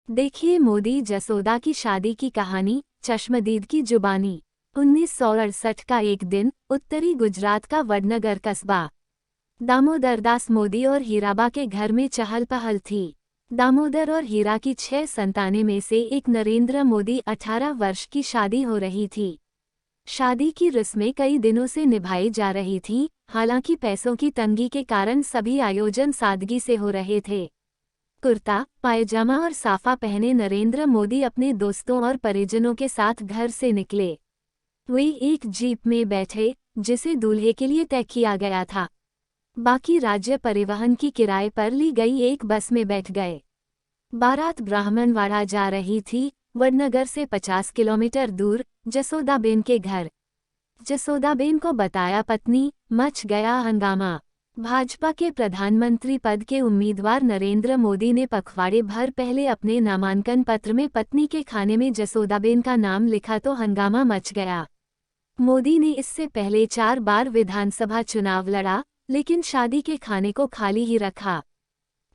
देखिए मोदी जसोदा की शादी की कहानी, चश्मदीद की जुबानी। 1968 का एक दिन, उत्तरी गुजरात का वडनगर कस्बा। दामोदरदास मोदी और हीराबा के घर में चहल पहल थी। दामोदर और हीरा की 6 संतानें में से एक नरेंद्र मोदी 18 वर्ष की शादी हो रही थी। शादी की रस्में कई दिनों से निभाई जा रही थीं, हालांकि पैसों की तंगी के कारण सभी आयोजन सादगी से हो रहे थे। कुर्ता, पायजामा और साफा पहने नरेंद्र मोदी अपने दोस्तों और परिजनों के साथ घर से निकले। वे एक जीप में बैठे, जिसे दूल्हे के लिए तय किया गया था। बाकी राज्य परिवहन की किराए पर ली गई एक बस में बैठ गए। बारात ब्राह्मणवाड़ा जा रही थी, वडनगर से 50 किलोमीटर दूर, जसोदाबेन के घर। जसोदाबेन को बताया पत्नी, मच गया हंगामा। भाजपा के प्रधानमंत्री पद के उम्मीदवार नरेंद्र मोदी ने पखवाड़े भर पहले अपने नामांकन पत्र में पत्नी के खाने में जसोदाबेन का नाम लिखा तो हंगामा मच गया। मोदी ने इससे पहले 4 बार विधानसभा चुनाव लड़ा, लेकिन शादी के खाने को खाली ही रखा।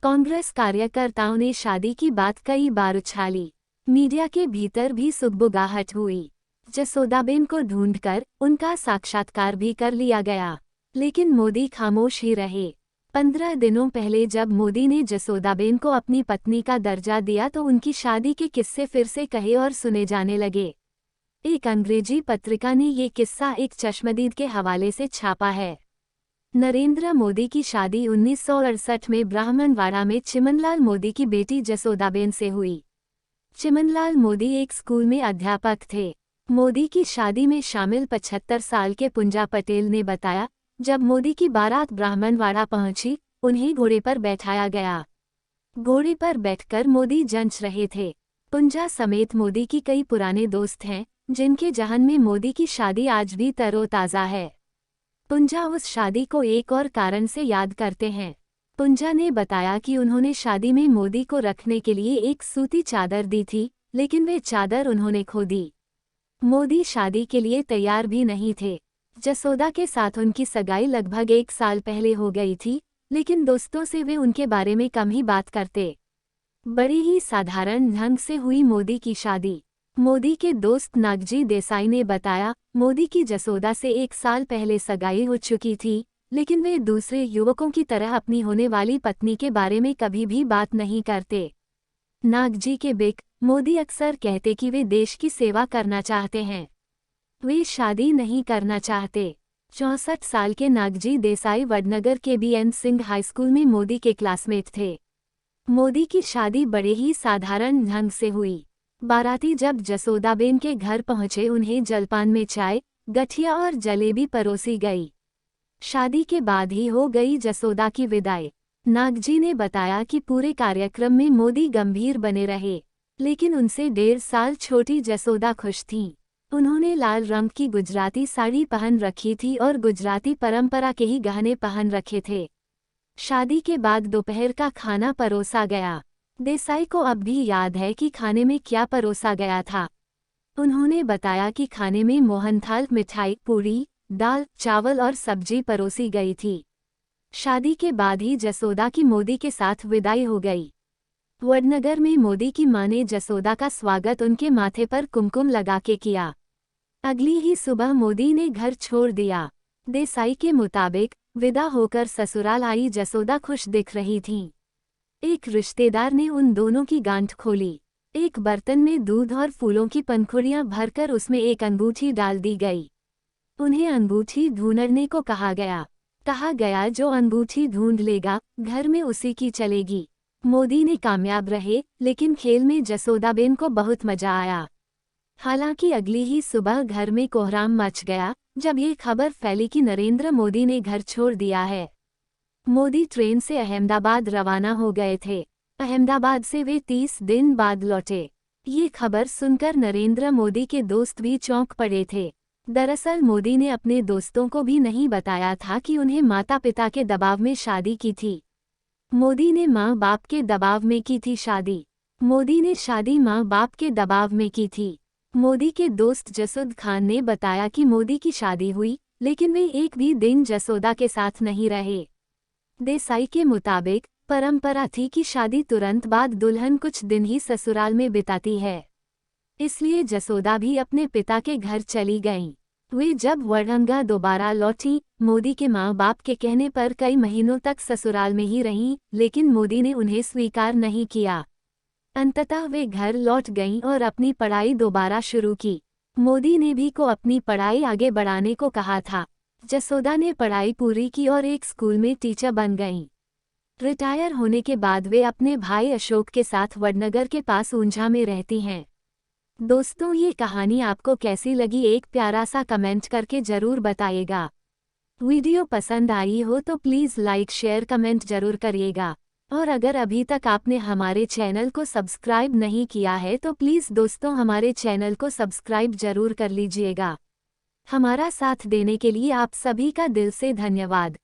कांग्रेस कार्यकर्ताओं ने शादी की बात कई बार उछाली। मीडिया के भीतर भी सुगबुगाहट हुई। जसोदाबेन को ढूंढकर उनका साक्षात्कार भी कर लिया गया, लेकिन मोदी खामोश ही रहे। 15 दिनों पहले जब मोदी ने जसोदाबेन को अपनी पत्नी का दर्जा दिया तो उनकी शादी के किस्से फिर से कहे और सुने जाने लगे। एक अंग्रेजी पत्रिका ने ये किस्सा एक चश्मदीद के हवाले से छापा है। नरेंद्र मोदी की शादी 1968 में ब्राह्मणवाड़ा में चिमनलाल मोदी की बेटी जसोदाबेन से हुई। चिमनलाल मोदी एक स्कूल में अध्यापक थे। मोदी की शादी में शामिल 75 साल के पुंजा पटेल ने बताया, जब मोदी की बारात ब्राह्मणवाड़ा पहुंची, उन्हें घोड़े पर बैठाया गया। घोड़े पर बैठकर मोदी जंच रहे थे। पुंजा समेत मोदी की कई पुराने दोस्त हैं, जिनके जहन में मोदी की शादी आज भी तरोताज़ा है। पुंजा उस शादी को एक और कारण से याद करते हैं। पुंजा ने बताया कि उन्होंने शादी में मोदी को रखने के लिए एक सूती चादर दी थी, लेकिन वे चादर उन्होंने खो दी। मोदी शादी के लिए तैयार भी नहीं थे। जसोदा के साथ उनकी सगाई लगभग 1 साल पहले हो गई थी, लेकिन दोस्तों से वे उनके बारे में कम ही बात करते। बड़ी ही साधारण ढंग से हुई मोदी की शादी। मोदी के दोस्त नागजी देसाई ने बताया, मोदी की जसोदा से 1 साल पहले सगाई हो चुकी थी, लेकिन वे दूसरे युवकों की तरह अपनी होने वाली पत्नी के बारे में कभी भी बात नहीं करते। नागजी के बिक, मोदी अक्सर कहते कि वे देश की सेवा करना चाहते हैं, वे शादी नहीं करना चाहते। 64 साल के नागजी देसाई वडनगर के BN सिंह हाई स्कूल में मोदी के क्लासमेट थे। मोदी की शादी बड़े ही साधारण ढंग से हुई। बाराती जब जसोदाबेन के घर पहुंचे उन्हें जलपान में चाय, गठिया और जलेबी परोसी गई। शादी के बाद ही हो गई जसोदा की विदाई। नागजी ने बताया कि पूरे कार्यक्रम में मोदी गंभीर बने रहे, लेकिन उनसे 1.5 साल छोटी जसोदा खुश थीं। उन्होंने लाल रंग की गुजराती साड़ी पहन रखी थी और गुजराती परंपरा के ही गहने पहन रखे थे। शादी के बाद दोपहर का खाना परोसा गया। देसाई को अब भी याद है कि खाने में क्या परोसा गया था। उन्होंने बताया कि खाने में मोहनथाल, मिठाई, पूरी, दाल, चावल और सब्जी परोसी गई थी। शादी के बाद ही जसोदा की मोदी के साथ विदाई हो गई। वडनगर में मोदी की मां ने जसोदा का स्वागत उनके माथे पर कुमकुम लगा के किया। अगली ही सुबह मोदी ने घर छोड़ दिया। देसाई के मुताबिक विदा होकर ससुराल आई जसोदा खुश दिख रही थीं। एक रिश्तेदार ने उन दोनों की गांठ खोली। एक बर्तन में दूध और फूलों की पंखुड़ियां भरकर उसमें एक अंगूठी डाल दी गई। उन्हें अंगूठी ढूंढने को कहा गया जो अंगूठी ढूंढ लेगा, घर में उसी की चलेगी। मोदी ने कामयाब रहे, लेकिन खेल में जसोदाबेन को बहुत मजा आया। हालांकि अगली ही सुबह घर में कोहराम मच गया, जब ये खबर फैली कि नरेंद्र मोदी ने घर छोड़ दिया है। मोदी ट्रेन से अहमदाबाद रवाना हो गए थे। अहमदाबाद से वे 30 दिन बाद लौटे। ये खबर सुनकर नरेंद्र मोदी के दोस्त भी चौंक पड़े थे। दरअसल मोदी ने अपने दोस्तों को भी नहीं बताया था कि उन्हें माता पिता के दबाव में शादी की थी। मोदी ने माँ बाप के दबाव में की थी शादी। मोदी ने शादी माँ बाप के दबाव में की थी। मोदी के दोस्त जसुद खान ने बताया कि मोदी की शादी हुई, लेकिन वे एक भी दिन जसोदा के साथ नहीं रहे। देसाई के मुताबिक परंपरा थी कि शादी तुरंत बाद दुल्हन कुछ दिन ही ससुराल में बिताती है। इसलिए जसोदा भी अपने पिता के घर चली गईं। वे जब वडंगा दोबारा लौटी, मोदी के माँ बाप के कहने पर कई महीनों तक ससुराल में ही रहीं, लेकिन मोदी ने उन्हें स्वीकार नहीं किया। अंततः वे घर लौट गईं और अपनी पढ़ाई दोबारा शुरू की। मोदी ने भी को अपनी पढ़ाई आगे बढ़ाने को कहा था। जसोदा ने पढ़ाई पूरी की और एक स्कूल में टीचर बन गईं। रिटायर होने के बाद वे अपने भाई अशोक के साथ वडनगर के पास ऊंझा में रहती हैं। दोस्तों, ये कहानी आपको कैसी लगी एक प्यारा सा कमेंट करके ज़रूर बताइएगा। वीडियो पसंद आई हो तो प्लीज़ लाइक शेयर कमेंट ज़रूर करिएगा। और अगर अभी तक आपने हमारे चैनल को सब्सक्राइब नहीं किया है तो प्लीज़ दोस्तों हमारे चैनल को सब्सक्राइब ज़रूर कर लीजिएगा। हमारा साथ देने के लिए आप सभी का दिल से धन्यवाद।